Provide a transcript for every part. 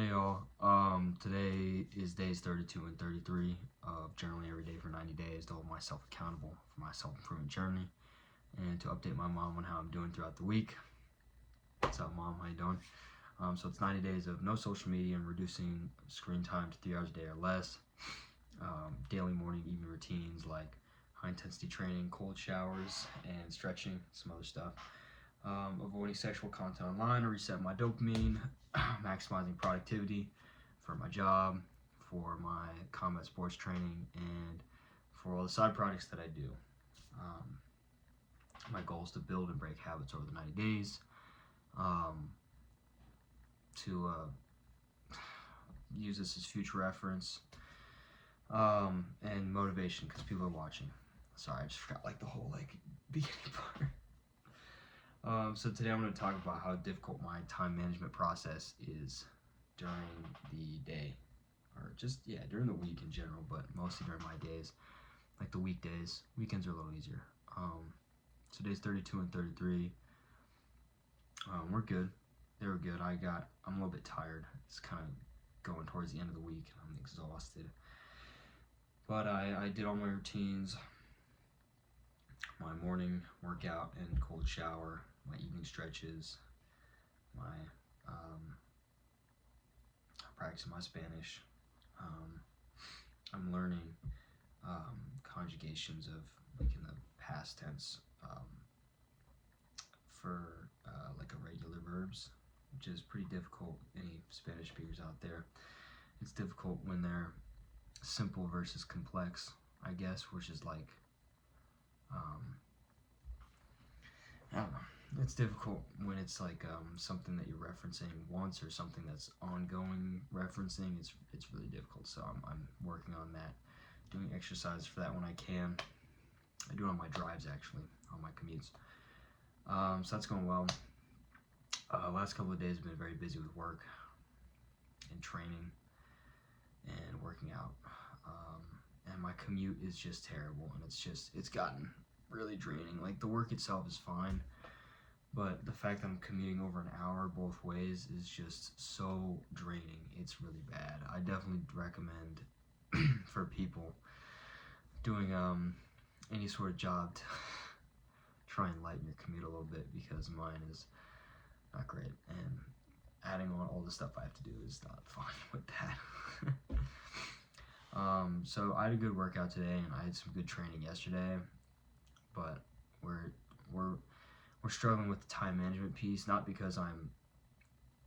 Hey y'all, today is days 32 and 33 of journaling every day for 90 days to hold myself accountable for my self-improvement journey and to update my mom on how I'm doing throughout the week. What's up, Mom? How you doing? So it's 90 days of no social media and reducing screen time to 3 hours a day or less. Daily morning, evening routines like high-intensity training, cold showers, and stretching, some other stuff. Avoiding sexual content online to reset my dopamine, maximizing productivity for my job, for my combat sports training, and for all the side projects that I do. My goal is to build and break habits over the 90 days, to use this as future reference, and motivation because people are watching. Sorry, I just forgot the whole beginning part. So today I'm going to talk about how difficult my time management process is during the day, or just during the week in general, but mostly during my days, like the weekdays. Weekends are a little easier. So days 32 and 33, we're good. They were good. I'm a little bit tired. It's kind of going towards the end of the week, and I'm exhausted. But I did all my routines, my morning workout and cold shower, my evening stretches, my practicing my Spanish. I'm learning conjugations of in the past tense for irregular verbs, which is pretty difficult. Any Spanish speakers out there, it's difficult when they're simple versus complex, I guess, which is I don't know. It's difficult when it's something that you're referencing once or something that's ongoing referencing. It's really difficult. So I'm working on that, doing exercise for that when I can. I do it on my drives actually, on my commutes. So that's going well. Last couple of days have been very busy with work and training and working out. And my commute is just terrible, and it's gotten really draining. Like, the work itself is fine, but the fact that I'm commuting over an hour both ways is just so draining. It's really bad. I definitely recommend for people doing any sort of job to try and lighten your commute a little bit, because mine is not great, and adding on all the stuff I have to do is not fun with that. So I had a good workout today, and I had some good training yesterday, but we're struggling with the time management piece, not because I'm,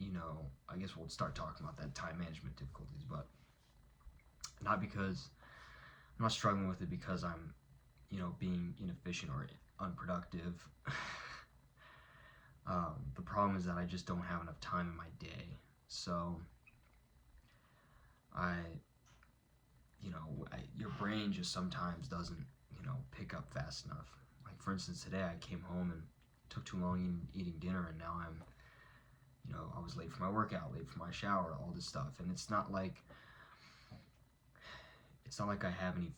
I guess we'll start talking about that time management difficulties, but not because I'm not struggling with it because I'm, being inefficient or unproductive. The problem is that I just don't have enough time in my day. So your brain just sometimes doesn't, pick up fast enough. Like, for instance, today I came home and took too long eating dinner, and now I'm, I was late for my workout, late for my shower, all this stuff. And it's not like I have any,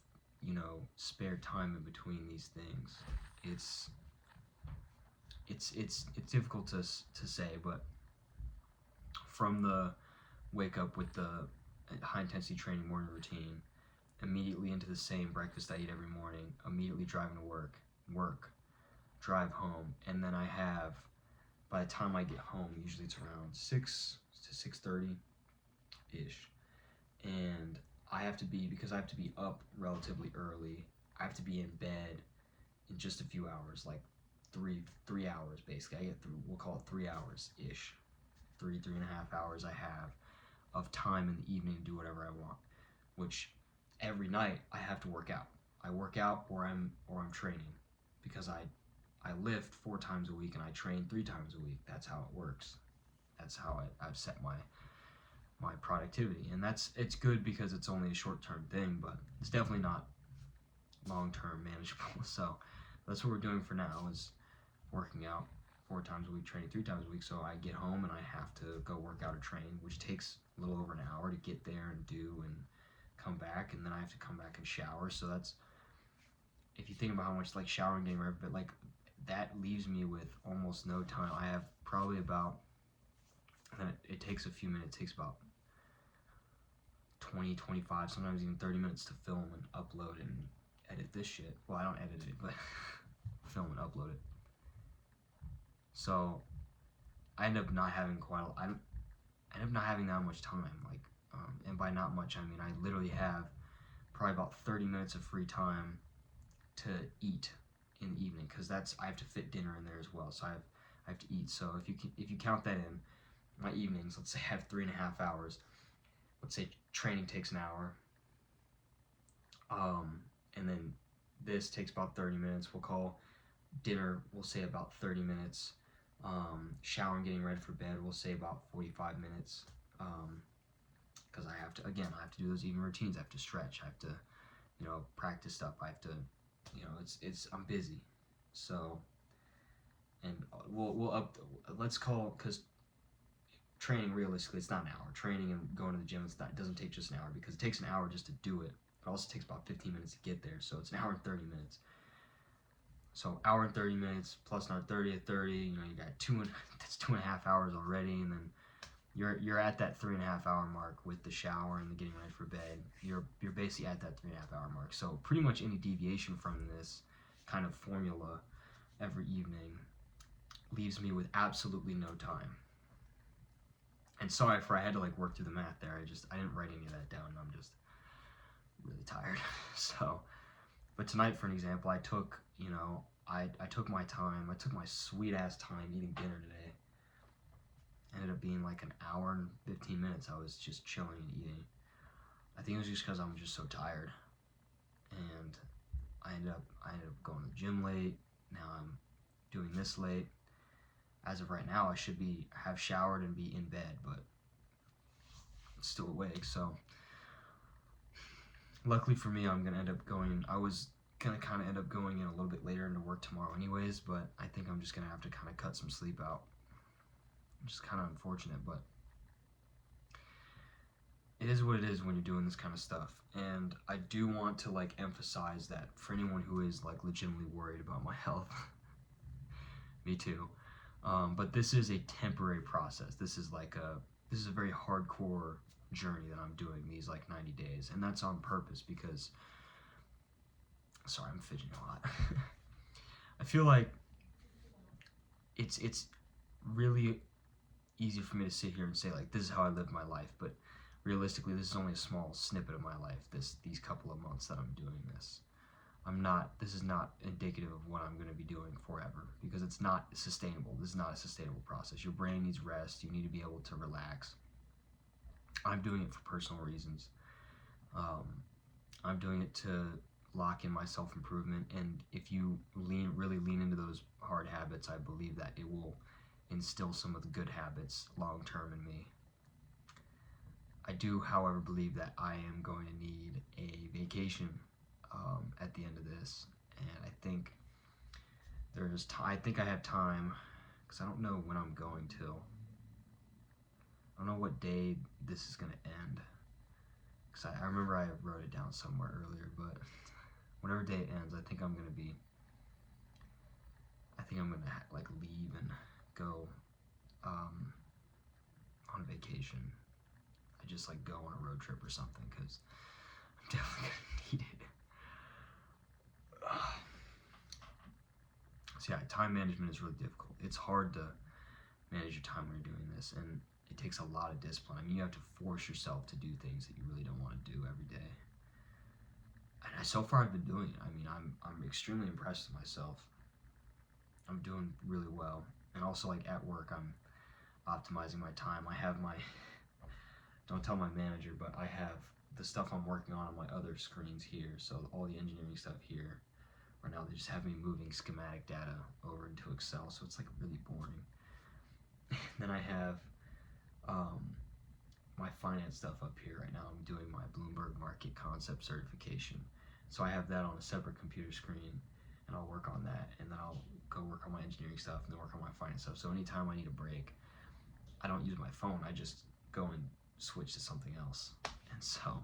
spare time in between these things. It's difficult to say, but from the wake up with the high intensity training morning routine, immediately into the same breakfast I eat every morning, immediately driving to work, drive home, and then I have, by the time I get home, usually it's around 6 to 6:30 ish, and because I have to be up relatively early, I have to be in bed in just a few hours, like three hours basically. I get through, we'll call it 3 hours ish, three and a half hours I have of time in the evening to do whatever I want, which every night I have to work out. I work out or I'm training, because I lift 4 times a week and I train 3 times a week. That's how it works. That's how I've set my productivity, and it's good because it's only a short-term thing, but it's definitely not long-term manageable. So that's what we're doing for now, is working out 4 times a week, training 3 times a week. So I get home and I have to go work out or train, which takes a little over an hour to get there and do and come back, and then I have to come back and shower. So that's, if you think about how much showering, getting ready, but that leaves me with almost no time. I have probably about, and then it takes a few minutes. It takes about 20, 25, sometimes even 30 minutes to film and upload and edit this shit. Well, I don't edit it, but film and upload it. So I end up not having I end up not having that much time. Like, and by not much, I mean I literally have probably about 30 minutes of free time to eat in the evening, because I have to fit dinner in there as well. So I have to eat. So if you count that in, my evenings, let's say I have 3.5 hours. Let's say training takes an hour, and then this takes about 30 minutes. We'll call dinner, we'll say about 30 minutes. Shower and getting ready for bed, we'll say about 45 minutes. Because I have to do those evening routines. I have to stretch. I have to, practice stuff. I have to, I'm busy. So, and let's call, because training, realistically, it's not an hour. Training and going to the gym, it doesn't take just an hour, because it takes an hour just to do it. It also takes about 15 minutes to get there, so it's an hour and 30 minutes. So hour and 30 minutes plus another 30 at 30, you got that's 2.5 hours already, and then you're at that 3.5 hour mark with the shower and the getting ready for bed. You're basically at that 3.5 hour mark. So pretty much any deviation from this kind of formula every evening leaves me with absolutely no time. And sorry I had to work through the math there. I didn't write any of that down. I'm just really tired. So, but tonight, for an example, I took my time. I took my sweet ass time eating dinner today. Ended up being like an hour and 15 minutes. I was just chilling and eating. I think it was just because I'm just so tired. And I ended up going to the gym late. Now I'm doing this late. As of right now, I should have showered and be in bed, but I'm still awake. So luckily for me, I'm gonna end up going. I was gonna kind of end up going in a little bit later into work tomorrow, anyways. But I think I'm just gonna have to kind of cut some sleep out. Which is kind of unfortunate, but it is what it is when you're doing this kind of stuff. And I do want to emphasize that for anyone who is legitimately worried about my health, me too. But this is a temporary process. This is a very hardcore journey that I'm doing these 90 days, and that's on purpose because. Sorry, I'm fidgeting a lot. I feel like it's really easy for me to sit here and say this is how I live my life, but realistically this is only a small snippet of my life, these couple of months that I'm doing this. This is not indicative of what I'm going to be doing forever, because it's not sustainable. This is not a sustainable process. Your brain needs rest. You need to be able to relax. I'm doing it for personal reasons. I'm doing it to lock in my self-improvement, and if you really lean into those hard habits, I believe that it will instill some of the good habits long-term in me. I do, however, believe that I am going to need a vacation at the end of this, and I think I think I have time, because I don't know when I'm going till. I don't know what day this is going to end, because I remember I wrote it down somewhere earlier, but whatever day it ends, I think I'm going to leave and go on vacation. I just go on a road trip or something, because I'm definitely gonna need it. So yeah, time management is really difficult. It's hard to manage your time when you're doing this, and it takes a lot of discipline. I mean, you have to force yourself to do things that you really don't want to do every day. And so far I've been doing it. I mean, I'm extremely impressed with myself. I'm doing really well. And also at work, I'm optimizing my time. I have don't tell my manager, but I have the stuff I'm working on my other screens here. So all the engineering stuff here. Right now they just have me moving schematic data over into Excel, so it's really boring. Then I have my finance stuff up here right now. I'm doing my Bloomberg Market Concept certification. So I have that on a separate computer screen, and I'll work on that, and then I'll go work on my engineering stuff, and then work on my finance stuff. So anytime I need a break, I don't use my phone. I just go and switch to something else. And so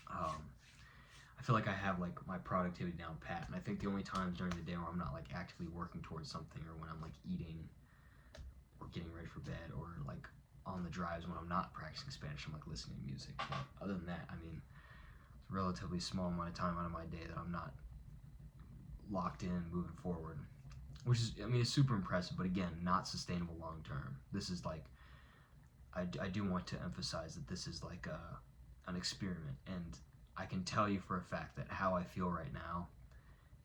I feel like I have my productivity down pat, and I think the only times during the day where I'm not actively working towards something, or when I'm eating or getting ready for bed, or on the drives when I'm not practicing Spanish. I'm like listening to music. But other than that, I mean, it's a relatively small amount of time out of my day that I'm not locked in moving forward, which is, I mean, it's super impressive, but again, not sustainable long term. This is like, I do want to emphasize that this is like an experiment, and I can tell you for a fact that how I feel right now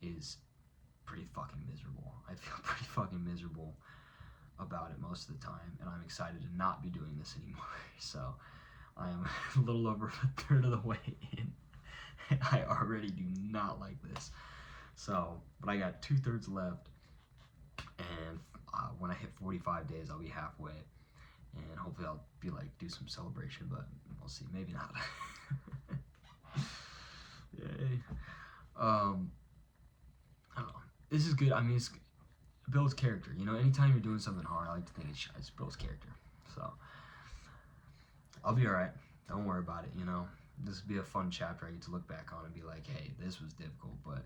is pretty fucking miserable. I feel pretty fucking miserable about it most of the time, and I'm excited to not be doing this anymore. So I am a little over a third of the way in, and I already do not like this. So, but I got 2/3 left, and when I hit 45 days, I'll be halfway, and hopefully I'll be like, do some celebration, but we'll see, maybe not. Yay. I don't know. This is good. I mean, it builds character. You know, anytime you're doing something hard, I like to think it builds character. So, I'll be alright. Don't worry about it, you know. This will be a fun chapter I get to look back on and be like, hey, this was difficult, but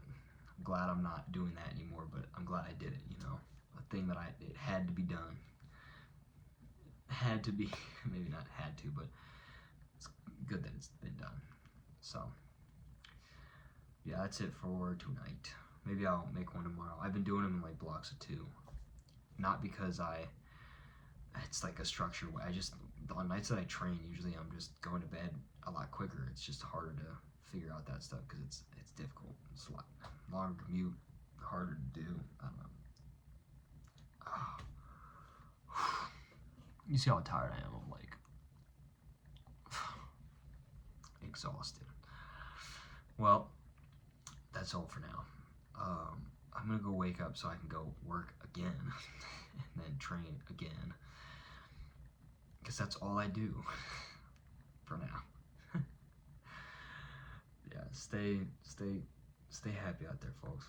I'm glad I'm not doing that anymore, but I'm glad I did it, you know. A thing that it had to be done. Had to be, maybe not had to, but it's good that it's been done. So, yeah, that's it for tonight. Maybe I'll make one tomorrow. I've been doing them in like blocks of 2. Not because it's like a structured way. On nights that I train, usually I'm just going to bed a lot quicker. It's just harder to figure out that stuff because it's difficult. It's a lot longer commute, harder to do. I don't know. You see how tired I am? I'm like exhausted. Well, that's all for now. I'm gonna go wake up so I can go work again and then train again, because that's all I do for now. Yeah, stay happy out there, folks.